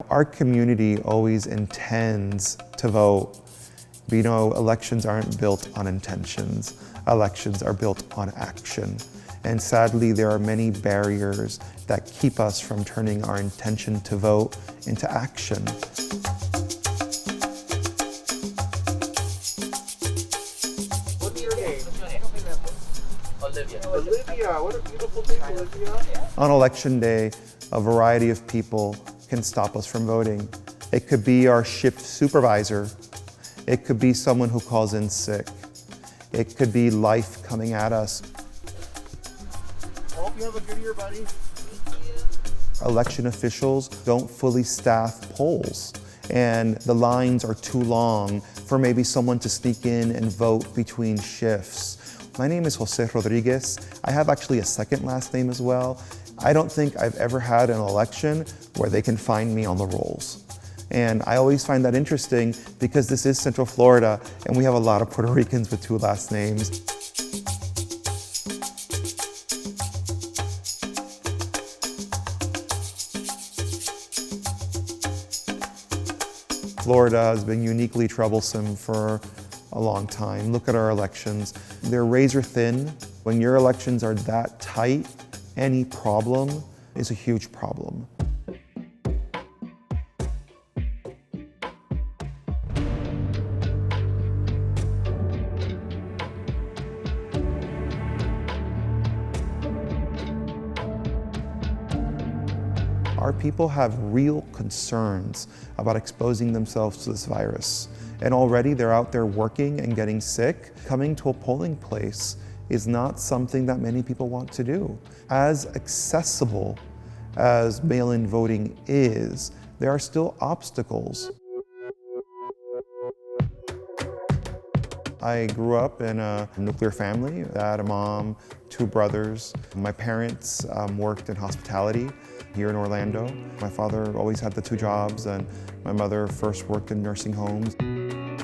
Our community always intends to vote. But elections aren't built on intentions. Elections are built on action. And sadly, there are many barriers that keep us from turning our intention to vote into action. What's your name? Olivia. Olivia, what a beautiful name, Olivia. On election day, a variety of people can stop us from voting. It could be our shift supervisor. It could be someone who calls in sick. It could be life coming at us. Hope you have a good year, buddy. Election officials don't fully staff polls, and the lines are too long for maybe someone to sneak in and vote between shifts. My name is José Rodríguez. I have actually a second last name as well. I don't think I've ever had an election where they can find me on the rolls. And I always find that interesting because this is Central Florida and we have a lot of Puerto Ricans with two last names. Florida has been uniquely troublesome for a long time. Look at our elections. They're razor thin. When your elections are that tight, any problem is a huge problem. Our people have real concerns about exposing themselves to this virus. And already they're out there working and getting sick. Coming to a polling place is not something that many people want to do. As accessible as mail-in voting is, there are still obstacles. I grew up in a nuclear family. I had a mom, two brothers. My parents worked in hospitality here in Orlando. My father always had the two jobs, and my mother first worked in nursing homes.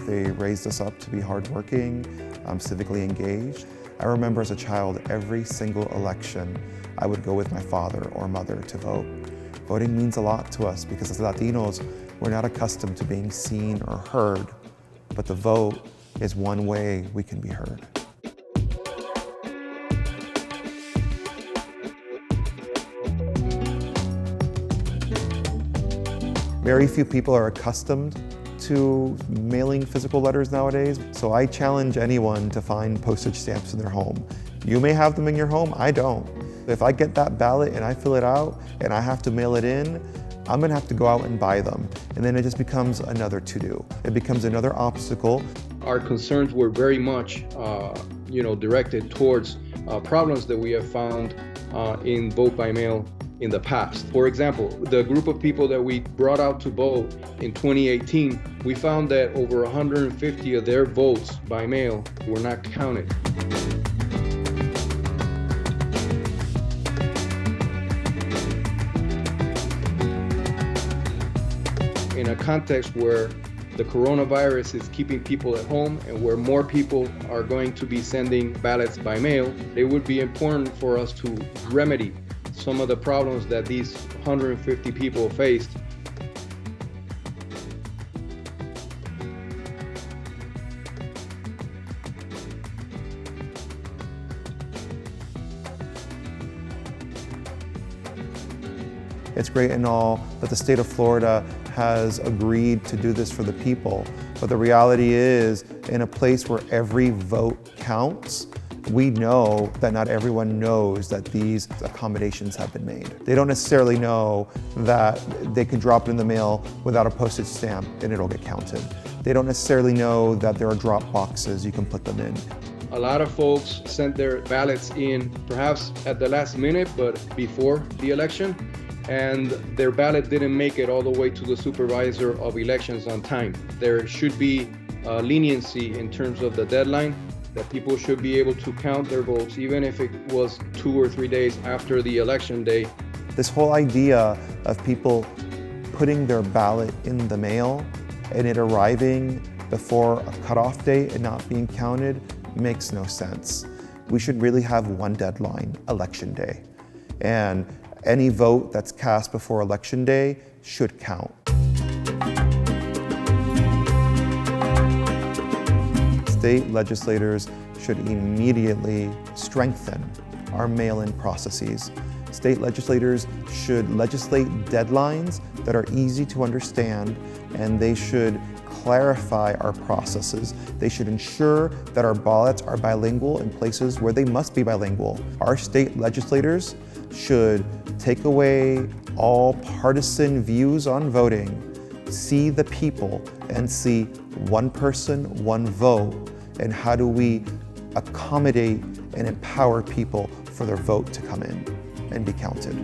They raised us up to be hardworking, civically engaged. I remember as a child, every single election, I would go with my father or mother to vote. Voting means a lot to us because as Latinos, we're not accustomed to being seen or heard, but the vote is one way we can be heard. Very few people are accustomed to mailing physical letters nowadays, so I challenge anyone to find postage stamps in their home. You may have them in your home, I don't. If I get that ballot and I fill it out and I have to mail it in, I'm gonna have to go out and buy them. And then it just becomes another to-do. It becomes another obstacle. Our concerns were very much directed towards problems that we have found in vote by mail in the past. For example, the group of people that we brought out to vote in 2018, we found that over 150 of their votes by mail were not counted. In a context where the coronavirus is keeping people at home and where more people are going to be sending ballots by mail, it would be important for us to remedy some of the problems that these 150 people faced. It's great and all that the state of Florida has agreed to do this for the people, but the reality is, in a place where every vote counts, we know that not everyone knows that these accommodations have been made. They don't necessarily know that they can drop it in the mail without a postage stamp and it'll get counted. They don't necessarily know that there are drop boxes you can put them in. A lot of folks sent their ballots in perhaps at the last minute, but before the election, and their ballot didn't make it all the way to the supervisor of elections on time. There should be leniency in terms of the deadline, that people should be able to count their votes even if it was 2 or 3 days after the election day. This whole idea of people putting their ballot in the mail and it arriving before a cutoff date and not being counted makes no sense. We should really have one deadline, election day. And Any vote that's cast before Election Day should count. State legislators should immediately strengthen our mail-in processes. State legislators should legislate deadlines that are easy to understand, and they should clarify our processes. They should ensure that our ballots are bilingual in places where they must be bilingual. Our state legislators should take away all partisan views on voting, see the people, and see one person, one vote, and how do we accommodate and empower people for their vote to come in and be counted.